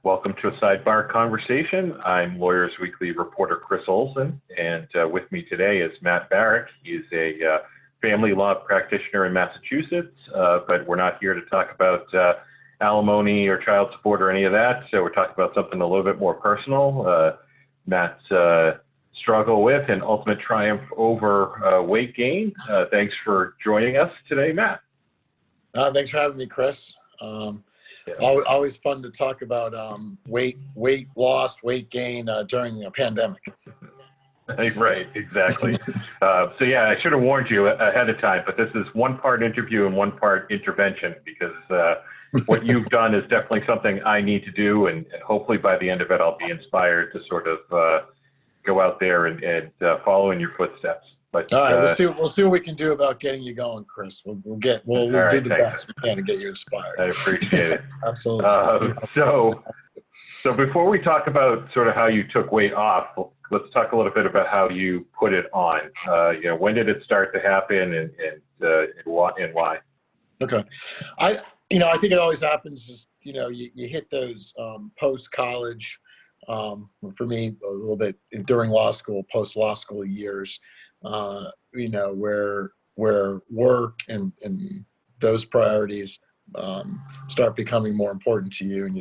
Welcome to a Sidebar conversation. I'm Lawyers Weekly reporter Kris Olson, and with me today is Matt Barach. He's a family law practitioner in Massachusetts, but we're not here to talk about alimony or child support or any of that. So we're talking about something a little bit more personal. Matt's struggle with and ultimate triumph over weight gain. Thanks for joining us today, Matt. Thanks for having me, Kris. Always fun to talk about weight loss, weight gain during a pandemic. Right, exactly. So yeah, I should have warned you ahead of time, but this is one part interview and one part intervention, because what you've done is definitely something I need to do, and hopefully by the end of it, I'll be inspired to sort of go out there and follow in your footsteps. But all right, we'll see what we can do about getting you going, Kris. We'll do the best we can to get you inspired. I appreciate it. Absolutely. So before we talk about sort of how you took weight off, let's talk a little bit about how you put it on. When did it start to happen, and why? Okay, I think it always happens. Just, you hit those post-college. For me, a little bit during law school, post-law school years. Where work and those priorities start becoming more important to you, and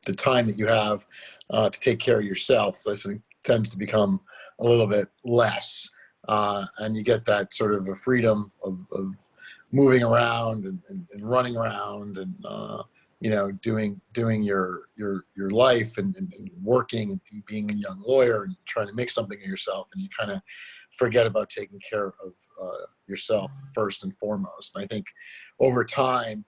the time that you have to take care of yourself tends to become a little bit less, and you get that sort of a freedom of moving around and running around and doing your life and working and being a young lawyer and trying to make something of yourself, and you kind of forget about taking care of yourself first and foremost. And I think over time,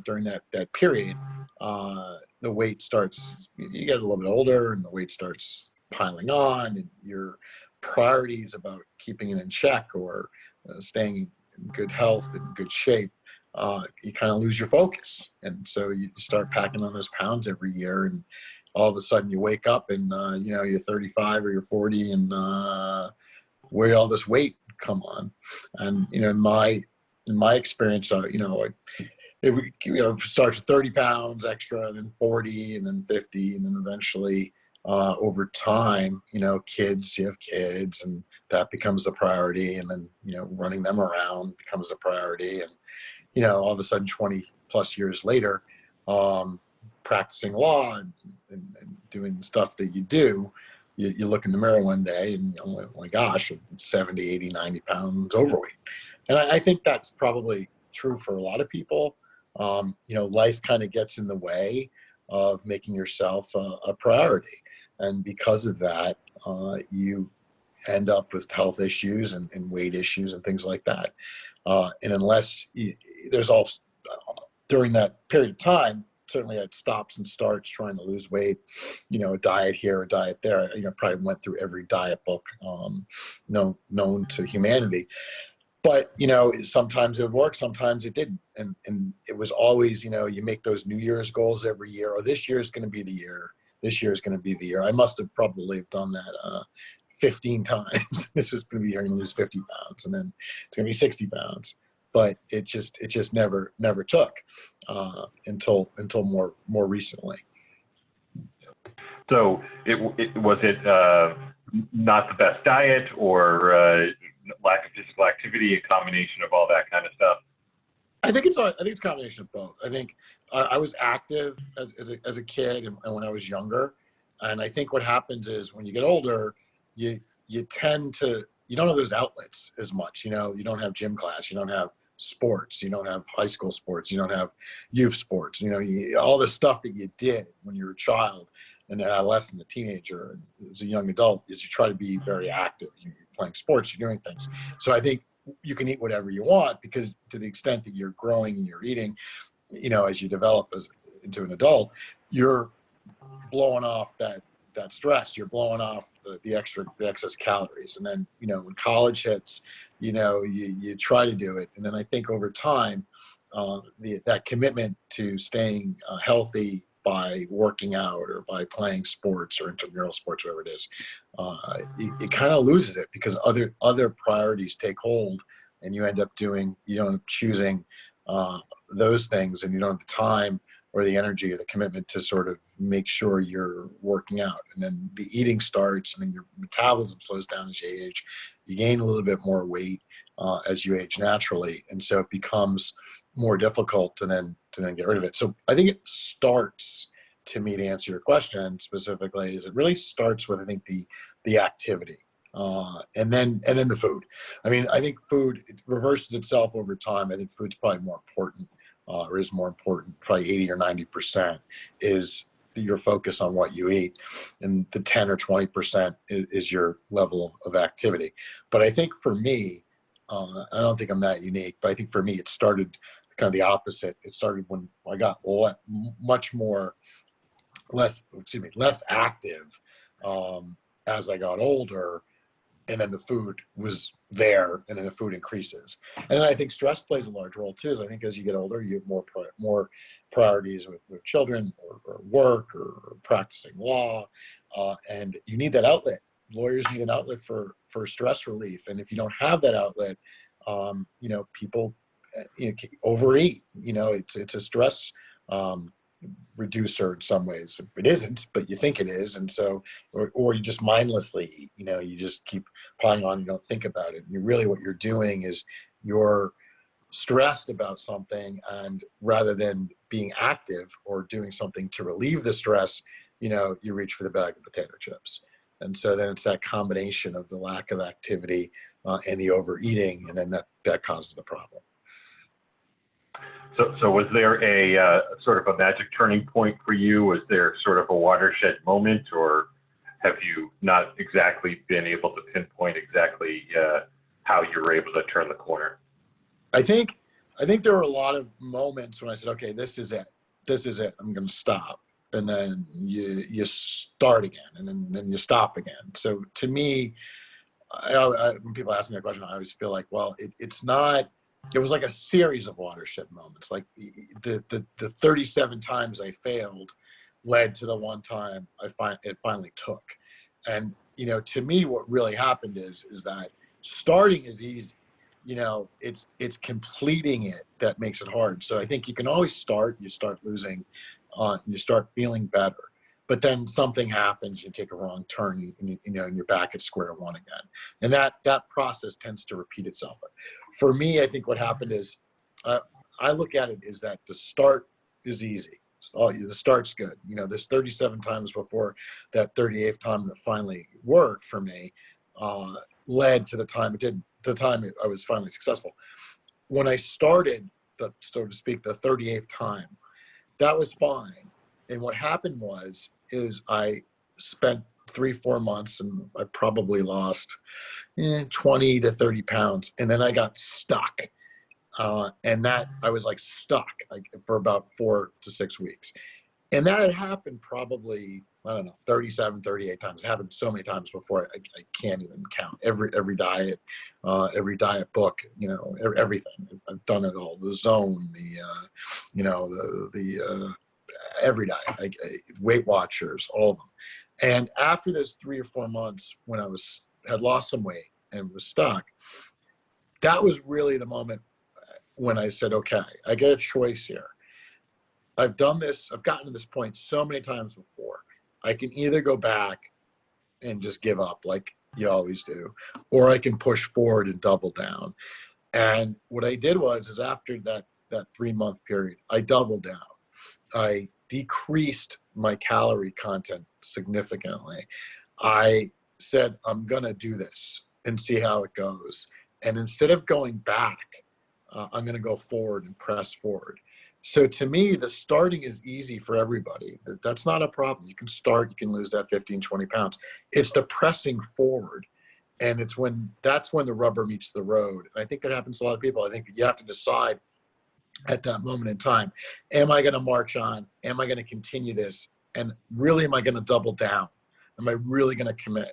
during that period, the weight starts, you get a little bit older and the weight starts piling on, and your priorities about keeping it in check or staying in good health and good shape, you kind of lose your focus. And so you start packing on those pounds every year, and all of a sudden you wake up and you're 35 or you're 40, and where did all this weight come on? And in my experience, it starts with 30 pounds extra, then 40, and then 50, and then eventually over time, you have kids, and that becomes the priority, and then running them around becomes the priority, and all of a sudden 20 plus years later, practicing law and doing the stuff that you do, you look in the mirror one day and oh my gosh, I'm 70, 80, 90 pounds overweight. And I think that's probably true for a lot of people. Life kind of gets in the way of making yourself a priority. And because of that, you end up with health issues and weight issues and things like that. And unless there's also, during that period of time, certainly it stops and starts trying to lose weight, a diet here, a diet there. Probably went through every diet book known to humanity. But, sometimes it would work, sometimes it didn't. And it was always, you make those New Year's goals every year, or this year is going to be the year. This year is going to be the year. I must have probably done that 15 times. This is going to be here, I'm going to lose 50 pounds, and then it's going to be 60 pounds. But it just never took until more recently. So was it not the best diet, or lack of physical activity, a combination of all that kind of stuff? I think it's a combination of both. I think I was active as a kid and when I was younger, and I think what happens is when you get older, you tend to, you don't have those outlets as much. You don't have gym class, you don't have sports, you don't have high school sports, you don't have youth sports. All the stuff that you did when you were a child and an adolescent, a teenager, and as a young adult, is you try to be very active. You're playing sports, you're doing things. So I think you can eat whatever you want, because to the extent that you're growing and you're eating, as you develop into an adult, you're blowing off that stress, you're blowing off the excess calories. And then, when college hits, you try to do it. And then I think over time, that commitment to staying healthy by working out or by playing sports or intramural sports, whatever it is, it kind of loses it, because other priorities take hold, and you end up choosing those things, and you don't have the time or the energy or the commitment to sort of make sure you're working out. And then the eating starts, and then your metabolism slows down as you age. You gain a little bit more weight as you age naturally. And so it becomes more difficult to then get rid of it. So I think it starts, to me, to answer your question specifically, is it really starts with, I think, the activity. And then the food. I mean, I think food, it reverses itself over time. I think food's probably more important, or is more important, probably 80 or 90% is your focus on what you eat, and the 10 or 20% is your level of activity. But I think for me, I don't think I'm that unique, but I think for me, it started kind of the opposite. It started when I got less active as I got older, and then the food was there, and then the food increases. And then I think stress plays a large role too. I think as you get older, you have more priorities with children, or work, or practicing law, and you need that outlet. Lawyers need an outlet for stress relief, and if you don't have that outlet, people overeat. It's a stress reducer in some ways. It isn't, but you think it is. And so, or you just mindlessly eat, you just keep piling on, you don't think about it. And really what you're doing is you're stressed about something, and rather than being active or doing something to relieve the stress, you reach for the bag of potato chips. And so then it's that combination of the lack of activity and the overeating, and then that causes the problem. So was there a sort of a magic turning point for you? Was there sort of a watershed moment, or have you not exactly been able to pinpoint exactly how you were able to turn the corner? I think there were a lot of moments when I said, okay, this is it. I'm going to stop. And then you start again, and then you stop again. So to me, when people ask me a question, I always feel like, well, it's not. It was like a series of watershed moments. Like the 37 times I failed led to the one time it finally took. And to me, what really happened is that starting is easy. It's completing it that makes it hard. So I think you can always start. You start losing, and you start feeling better. But then something happens, you take a wrong turn, and you're back at square one again. And that process tends to repeat itself. For me, I think what happened is, I look at it is that the start is easy. The start's good. There's 37 times before that 38th time that finally worked for me, led to the time it did. The time I was finally successful. When I started, so to speak, the 38th time, that was fine. And what happened is I spent 3-4 months, and I probably lost 20 to 30 pounds. And then I got stuck. And that I was like stuck for about 4 to 6 weeks. And that had happened probably, 37, 38 times. It happened so many times before I can't even count. Every diet book, everything. I've done it all. The Zone, every diet, Weight Watchers, all of them. And after those 3 or 4 months, when I had lost some weight and was stuck, that was really the moment when I said, okay, I get a choice here. I've done this. I've gotten to this point so many times before. I can either go back and just give up like you always do, or I can push forward and double down. And what I did is after that 3-month period, I doubled down. I decreased my calorie content significantly. I said, I'm going to do this and see how it goes. And instead of going back, I'm going to go forward and press forward. So to me, the starting is easy for everybody. That's not a problem. You can start, you can lose that 15, 20 pounds. It's the pressing forward. And that's when the rubber meets the road. And I think that happens to a lot of people. I think that you have to decide at that moment in time, am I going to march on? Am I going to continue this? And really, am I going to double down? Am I really going to commit?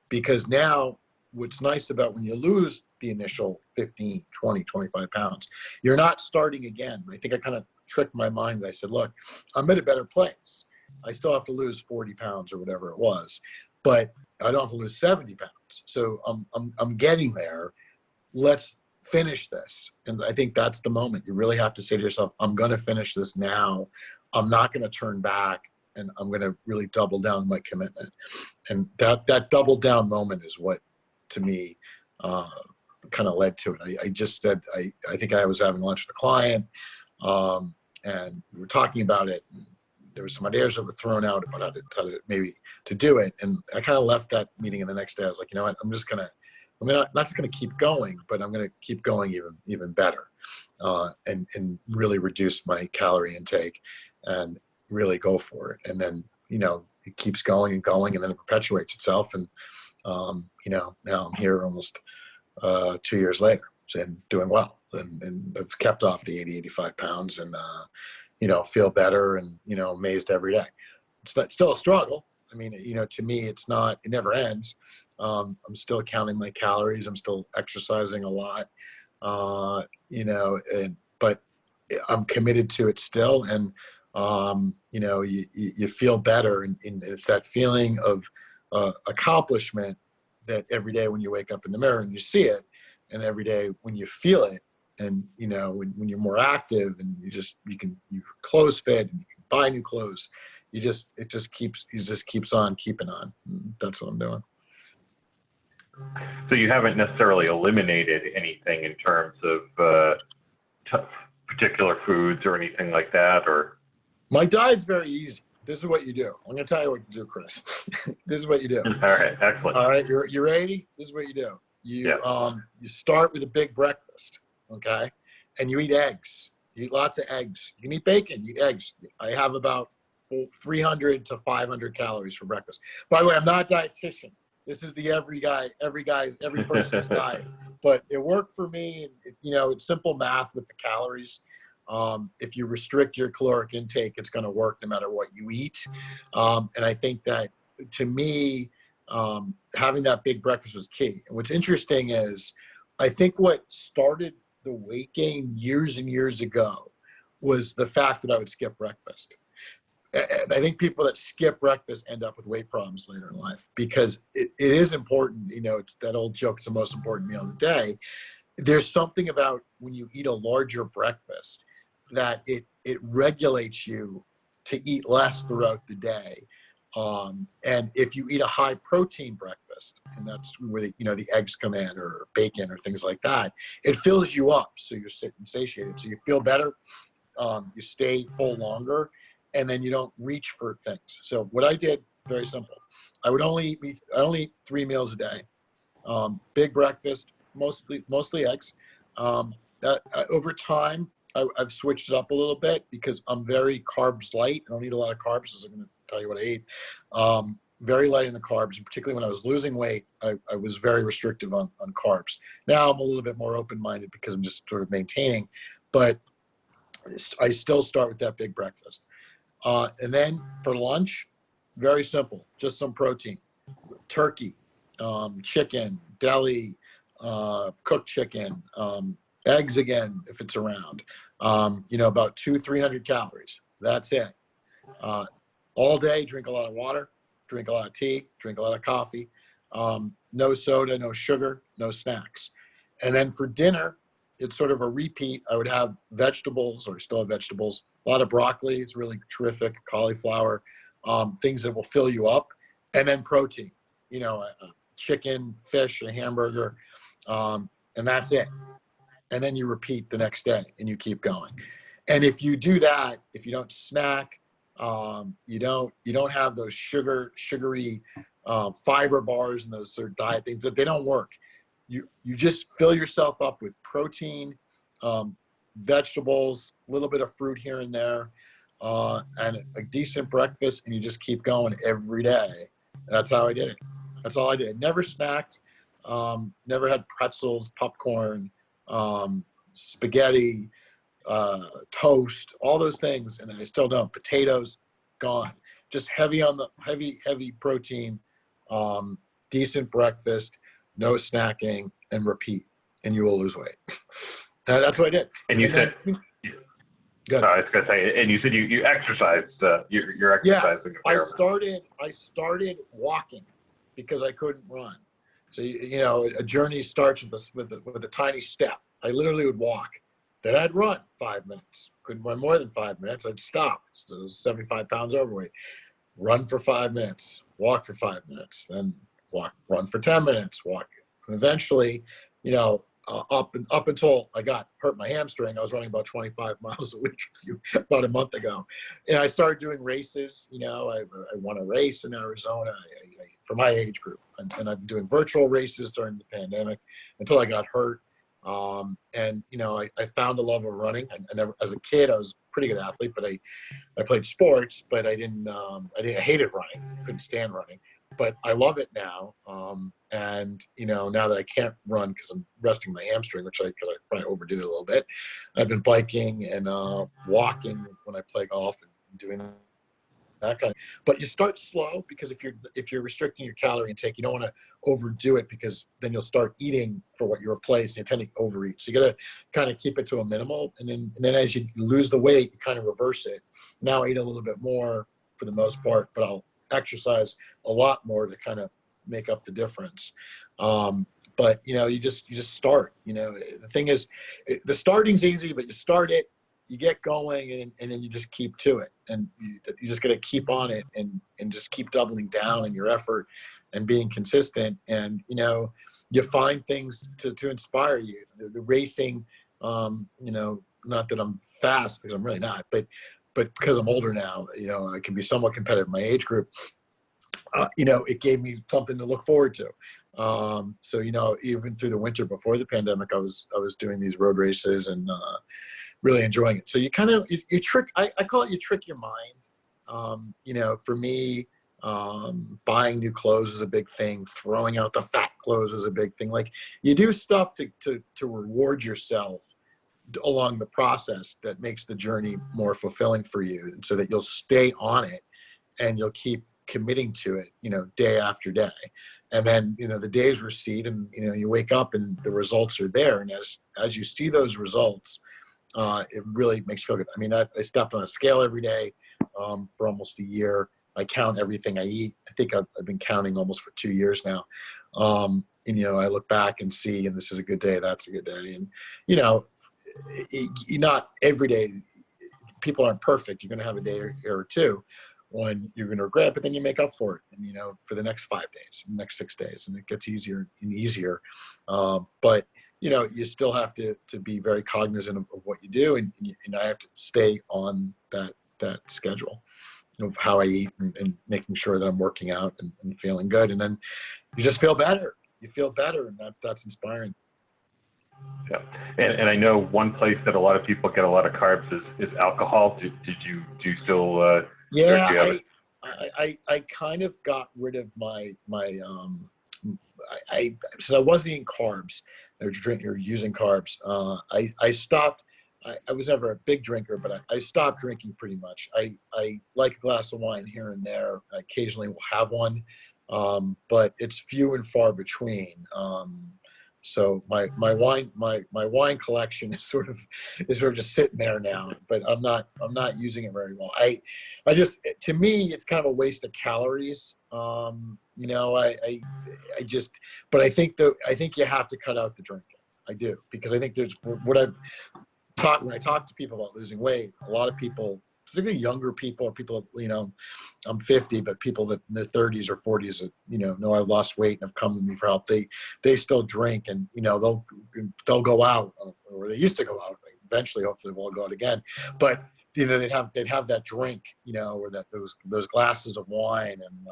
Because now what's nice about when you lose the initial 15, 20, 25 pounds, you're not starting again. I think I kind of tricked my mind. I said, look, I'm at a better place. I still have to lose 40 pounds or whatever it was, but I don't have to lose 70 pounds. So I'm getting there. Let's finish this. And I think that's the moment. You really have to say to yourself, I'm going to finish this now. I'm not going to turn back, and I'm going to really double down on my commitment. And that double down moment is what, to me, kind of led to it. I just said, I think I was having lunch with a client, and we were talking about it. And there were some ideas that were thrown out about how to maybe to do it. And I kind of left that meeting, and the next day I was like, you know what, I'm not just going to keep going, but I'm going to keep going even better, and really reduce my calorie intake and really go for it. And then, it keeps going and going, and then it perpetuates itself. And, now I'm here almost 2 years later and doing well. And I've kept off the 85 pounds and, feel better and, amazed every day. It's still a struggle. I mean, to me, it never ends. I'm still counting my calories. I'm still exercising a lot, but I'm committed to it still. And, you feel better. And it's that feeling of accomplishment that every day when you wake up in the mirror and you see it, and every day when you feel it, and, when you're more active and you clothes fit and you can buy new clothes, it just keeps on keeping on. That's what I'm doing. So you haven't necessarily eliminated anything in terms of particular foods or anything like that, or? My diet's very easy. This is what you do. I'm going to tell you what you do, Kris. This is what you do. All right, excellent. All right, you ready? This is what you do. You start with a big breakfast, okay? And you eat eggs. You eat lots of eggs. You can eat bacon. You eat eggs. I have about 300 to 500 calories for breakfast. By the way, I'm not a dietitian. This is the every person's diet. But it worked for me. It's simple math with the calories. If you restrict your caloric intake, it's going to work no matter what you eat. And I think that, to me, having that big breakfast was key. And what's interesting is, I think what started the weight gain years and years ago was the fact that I would skip breakfast. And I think people that skip breakfast end up with weight problems later in life, because it is important. It's that old joke, it's the most important meal of the day. There's something about when you eat a larger breakfast that it regulates you to eat less throughout the day. And if you eat a high protein breakfast, and that's where the eggs come in, or bacon or things like that, it fills you up. So you're satiated. So you feel better. You stay full longer, and then you don't reach for things. So what I did, very simple. I only eat 3 meals a day. Big breakfast, mostly eggs. Over time, I've switched it up a little bit because I'm very carbs light. I don't eat a lot of carbs, as I'm going to tell you what I eat. Very light in the carbs, and particularly when I was losing weight, I was very restrictive on carbs. Now I'm a little bit more open-minded because I'm just sort of maintaining, but I still start with that big breakfast. And then for lunch, very simple, just some protein, turkey, chicken, deli, cooked chicken, eggs again, if it's around, about 200-300 calories. That's it. All day, drink a lot of water, drink a lot of tea, drink a lot of coffee, no soda, no sugar, no snacks. And then for dinner, it's sort of a repeat. I would have vegetables, or still have vegetables, a lot of broccoli. It's really terrific. Cauliflower, things that will fill you up. And then protein, chicken, fish, a hamburger, and that's it. And then you repeat the next day, and you keep going. And if you do that, if you don't snack, you don't have those sugary fiber bars and those sort of diet things, that they don't work. You just fill yourself up with protein, vegetables, a little bit of fruit here and there, and a decent breakfast, and you just keep going every day. That's how I did it. That's all I did. Never snacked, never had pretzels, popcorn, spaghetti, toast, all those things, and I still don't. Potatoes, gone. Just heavy on the heavy protein, decent breakfast, no snacking, and repeat, and you will lose weight. That's what I did. And you said, I was going to say, and you said you exercised. You're exercising. Yes, I started walking because I couldn't run. So a journey starts with a tiny step. I literally would walk Then I'd run 5 minutes. Couldn't run more than 5 minutes. I'd stop. So 75 pounds overweight. Run for 5 minutes. Walk for 5 minutes. Then run for 10 minutes. Walk. And eventually, up until I got hurt my hamstring, I was running about 25 miles a week about a month ago. And I started doing races. I won a race in Arizona for my age group. And I've been doing virtual races during the pandemic until I got hurt. I found the love of running. As a kid, I was a pretty good athlete, but I played sports, but I hated running. Couldn't stand running, but I love it now. Now that I can't run because I'm resting my hamstring, because I probably overdid it a little bit, I've been biking and walking when I play golf and doing that kind of. But you start slow, because if you're restricting your calorie intake, you don't want to overdo it, because then you'll start eating for what you replace. You tend to overeat, so you got to kind of keep it to a minimal. And then as you lose the weight, you kind of reverse it. Now I eat a little bit more for the most part, but I'll exercise a lot more to kind of make up the difference. But you just start. The thing is, the starting's easy, but you start it, you get going, and then you just keep to it, and you just got to keep on it, and just keep doubling down in your effort and being consistent. And you find things to inspire you. The racing, not that I'm fast, because I'm really not, but because I'm older now, I can be somewhat competitive in my age group. It gave me something to look forward to. So even through the winter before the pandemic, I was doing these road races and really enjoying it. So you kind of you trick. I call it, you trick your mind. For me, buying new clothes is a big thing. Throwing out the fat clothes is a big thing. Like, you do stuff to reward yourself along the process that makes the journey more fulfilling for you, and so that you'll stay on it and you'll keep committing to it, day after day. And then, the days recede, and, you wake up and the results are there. And as you see those results, it really makes you feel good. I mean, I stepped on a scale every day for almost a year. I count everything I eat. I think I've been counting almost for 2 years now. I look back and see, and this is a good day, that's a good day. And, not every day, people aren't perfect. You're going to have a day or two when you're going to regret, but then you make up for it, and for the next 5 days, the next 6 days, and it gets easier and easier. But you still have to be very cognizant of what you do, and I have to stay on that schedule of how I eat, and making sure that I'm working out and feeling good. And then you just feel better. You feel better, and that's inspiring. Yeah, and I know one place that a lot of people get a lot of carbs is alcohol. Did you still? Yeah, I kind of got rid of my since I wasn't eating carbs or using carbs. I stopped. I was never a big drinker, but I stopped drinking pretty much. I like a glass of wine here and there. I occasionally will have one, but it's few and far between. So my wine collection is sort of just sitting there now, but I'm not using it very well. I just, to me, it's kind of a waste of calories. But I think you have to cut out the drinking. I do, because I think there's what I've taught when I talk to people about losing weight. A lot of people, particularly younger people, or people, I'm 50, but people that in their 30s or 40s that, know I've lost weight and have come to me for help, they still drink, and, they'll go out, or they used to go out. Eventually, hopefully we'll go out again. But, they'd have that drink, or those glasses of wine, and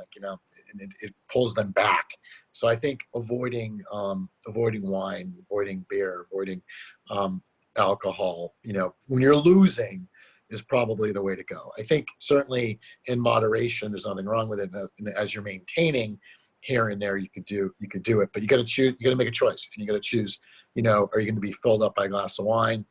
and it pulls them back. So I think avoiding wine, avoiding beer, avoiding alcohol, when you're losing, is probably the way to go. I think certainly in moderation, there's nothing wrong with it. And as you're maintaining here and there, you could do it, but you got to choose. You got to make a choice, and you got to choose. Are you going to be filled up by a glass of wine?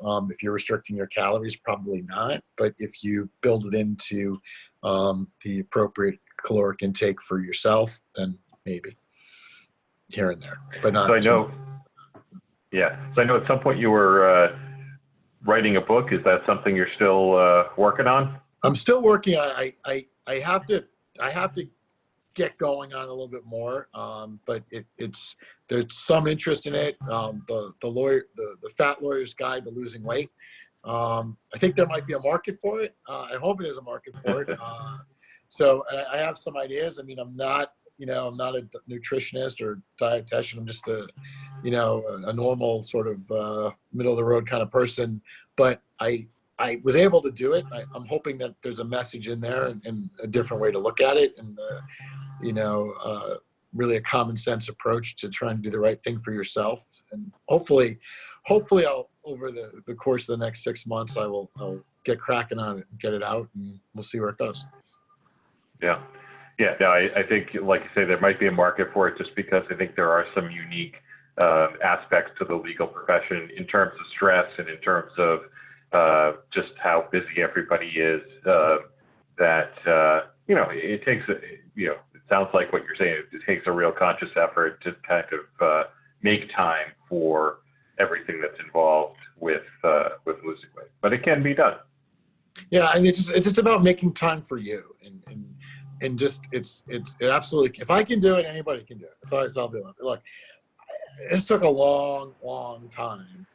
If you're restricting your calories, probably not. But if you build it into the appropriate caloric intake for yourself, then maybe here and there, but not. So I know. Yeah. So I know at some point you were writing a book. Is that something you're still working on? I'm still working on it. I have to get going on a little bit more, but there's some interest in it. The Fat Lawyer's Guide to Losing Weight. I think there might be a market for it. I hope there's a market for it. So I have some ideas. I mean, I'm not a nutritionist or dietitian. I'm just a normal sort of middle of the road kind of person. But I was able to do it. I'm hoping that there's a message in there and a different way to look at it, and really a common sense approach to trying to do the right thing for yourself. And hopefully I'll, over the course of the next 6 months, I'll get cracking on it and get it out, and we'll see where it goes. Yeah. Yeah. No, I think, like you say, there might be a market for it, just because I think there are some unique aspects to the legal profession in terms of stress and in terms of just how busy everybody is, it takes, it sounds like what you're saying, it takes a real conscious effort to kind of make time for everything that's involved with losing weight, but it can be done. Yeah, I mean, it's just about making time for you, and just it's absolutely, if I can do it, anybody can do it. That's all I tell people. Look, this took a long time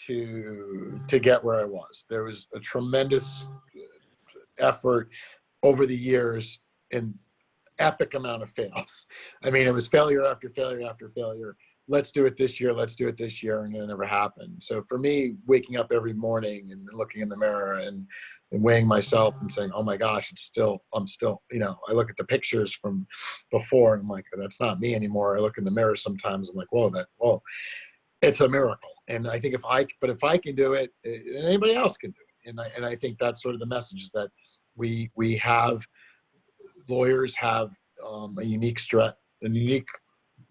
to get where I was. There was a tremendous effort over the years and epic amount of fails. I mean, it was failure after failure after failure. Let's do it this year. Let's do it this year. And it never happened. So for me, waking up every morning and looking in the mirror and weighing myself and saying, oh my gosh, I'm still, I look at the pictures from before and I'm like, that's not me anymore. I look in the mirror sometimes. I'm like, whoa, it's a miracle. And I think if I can do it, anybody else can do it. And I think that's sort of the message, that we have, lawyers have a unique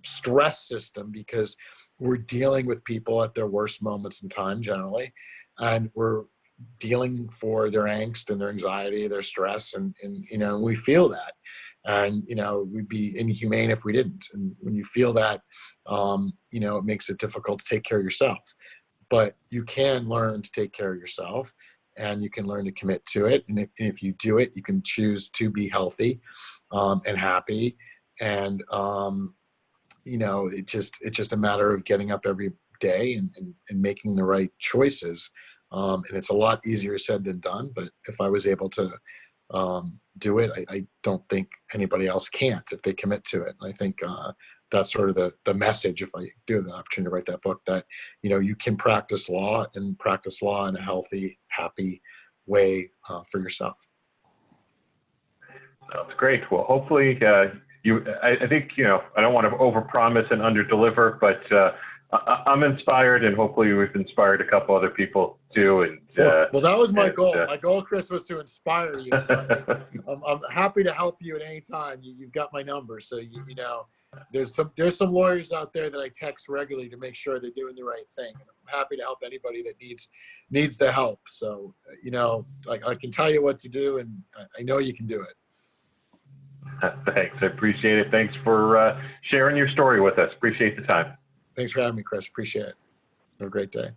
stress system, because we're dealing with people at their worst moments in time generally, and we're dealing for their angst and their anxiety, their stress, and we feel that, and we'd be inhumane if we didn't. And when you feel that, it makes it difficult to take care of yourself. But you can learn to take care of yourself, and you can learn to commit to it. And if you do it, you can choose to be healthy and happy. And it's just a matter of getting up every day and making the right choices. And it's a lot easier said than done. But if I was able to do it, I don't think anybody else can't if they commit to it. And I think that's sort of the message, if I do have the opportunity to write that book, that you can practice law in a healthy, happy way for yourself. That's great. Well, hopefully I think, I don't want to overpromise and underdeliver, but I'm inspired, and hopefully we've inspired a couple other people too. And well, that was my goal. My goal, Kris, was to inspire you. So I'm happy to help you at any time. You've got my number, so there's some lawyers out there that I text regularly to make sure they're doing the right thing. And I'm happy to help anybody that needs the help. So I can tell you what to do, and I know you can do it. Thanks. I appreciate it. Thanks for sharing your story with us. Appreciate the time. Thanks for having me, Kris. Appreciate it. Have a great day.